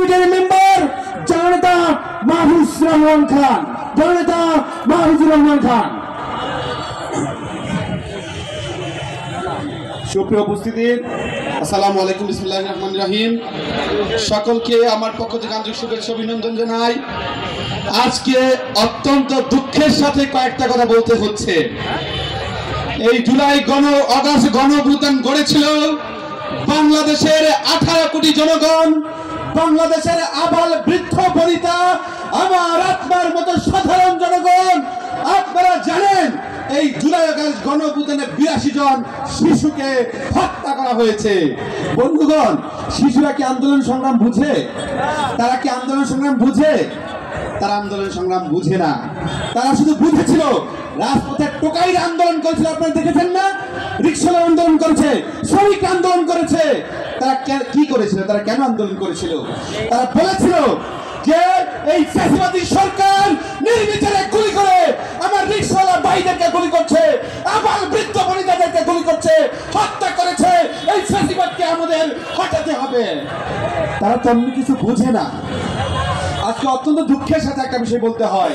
Member জননেতা মাহফুজুর রহমান খান, জননেতা মাহফুজুর রহমান খান। সুপ্রিয় উপস্থিতি, আসসালামু আলাইকুম, বিসমিল্লাহির রহমানির রহিম। সকলকে আমার পক্ষ থেকে আন্তরিক শুভেচ্ছা অভিনন্দন জানাই। আজকে অত্যন্ত দুঃখের সাথে কয়েকটা কথা বলতে হচ্ছে। এই জুলাই আগস্ট গণঅভ্যুত্থান গড়েছিল বাংলাদেশের 18 কোটি জনগণ, বাংলাদেশের আবাল বৃদ্ধ বনিতা, আমার আপনার মতো সাধারণ জনগণ। আপনারা জানেন এই জুলাই আগস্ট গণঅভ্যুত্থানে 82 জন শিশুকে হত্যা করা হয়েছে। বন্ধুগণ, শিশুরা কি আন্দোলন সংগ্রাম বুঝে? তারা কি আন্দোলন সংগ্রাম বুঝে? তারা আন্দোলন সংগ্রাম বুঝে না। তারা শুধু বুঝেছিল রাজপথে টোকাইরা আন্দোলন করেছিল। আপনারা দেখেছেন না? রিকশা আন্দোলন করেছে, শ্রমিক আন্দোলন করেছে। তারা কি করেছিল? তারা কেন আন্দোলন করেছিল? তারা বলেছিল যে এই ফ্যাসিবাদী সরকার নির্বিচারে গুলি করে আমার রিকশাওয়ালা ভাইদেরকে গুলি করছে, আবার বৃদ্ধ বনিতাদেরকে গুলি করছে, হত্যা করেছে। এই ফ্যাসিবাদকে আমাদের হটাতে হবে। তারা তেমনি কিছু বুঝে না। আজকে অত্যন্ত দুঃখের সাথে একটা বিষয় বলতে হয়,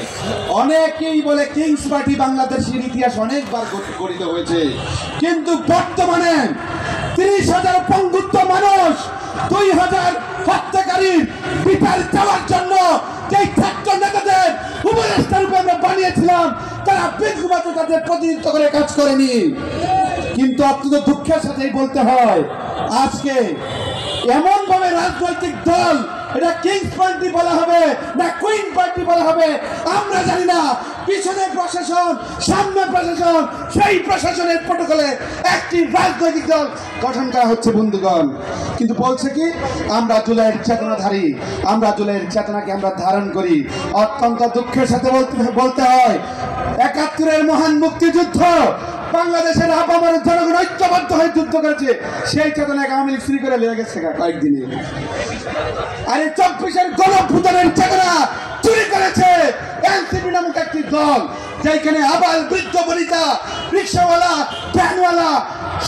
অনেকেই বলে কিংস পার্টি বাংলাদেশের ইতিহাস অনেকবার গঠিত হয়েছে, কিন্তু বর্তমানে 30,000 পঙ্গুত্ব মানুষ, 2,000 হত্যাকারীর বিচার চাওয়ার জন্য যে ছাত্র নেতাদের উপদেষ্টা রূপে আমরা বানিয়েছিলাম, তারা বিন্দুমাত্র তাদের প্রতিনিধিত্ব করে কাজ করেনি। কিন্তু অত্যন্ত দুঃখের সাথেই বলতে হয়, আজকে এমন ভাবে রাজনৈতিক দল, এটা কিংস পার্টি বলা হবে না কুইন পার্টি বলা হবে আমরা জানি না, পিছনে প্রশাসন, সামনে প্রশাসন, সেই প্রশাসনের প্রটোকলে একটি রাজনৈতিক দল গঠন করা হচ্ছে বন্ধুগণ। কিন্তু বলছে কি, আমরা জুলাইয়ের চেতনাধারী, আমরা জুলাইয়ের চেতনাকে আমরা ধারণ করি। অত্যন্ত দুঃখের সাথে বলতে হয়, 71-এর মহান মুক্তিযুদ্ধ বাংলাদেশের আপামর জনগণ ঐক্যবদ্ধ হয়ে যুদ্ধ করেছে, সেই চেতনাকে আওয়ামী লীগ চুরি করে লেগে গেছে কয়েকদিনে। আর এই 24-এর গণঅভ্যুত্থানের চেতনা চুরি করেছে এনসিপি নামক একটি দল, যেখানে আবাল বৃদ্ধ বনিতা, রিক্সাওয়ালা, ভ্যানওয়ালা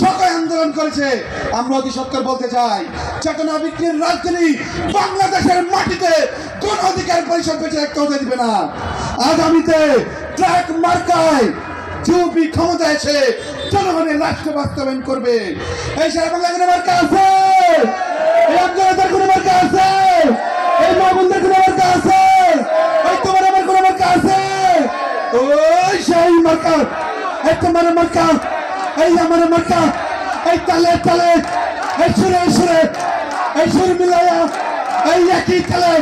সকলে আন্দোলন করেছে। আমরা অতি সত্তর বলতে চাই, চেতনা বিক্রির রাজধানী বাংলাদেশের মাটিতে কোন অধিকার পরিষদ বেঁচে রাখতে হতে দিবে না। আগামীতে ট্রাক মার্কায় ইউপি ক্ষমতা এসে জনগণের রাষ্ট্র বাস্তবায়ন করবে। এই সারা বাংলা কোনো মার্কা আছে? এই আন্দোলনের কোনো মার্কা আছে? এই মাহবুবদের কোনো মার্কা আছে? এই তোমার আমার কোনো মার্কা আছে? ওই সেই মার্কা, এই তোমার মার্কা, এই আমার মার্কা, এই তালে তালে, এই সুরে সুরে, এই সুর মিলাইয়া, এই একই তালে,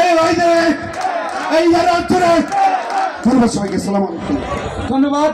এই ওইদে, এই অঞ্চলে। ধন্যবাদ সবাইকে, আসসালামু আলাইকুম। ধন্যবাদ।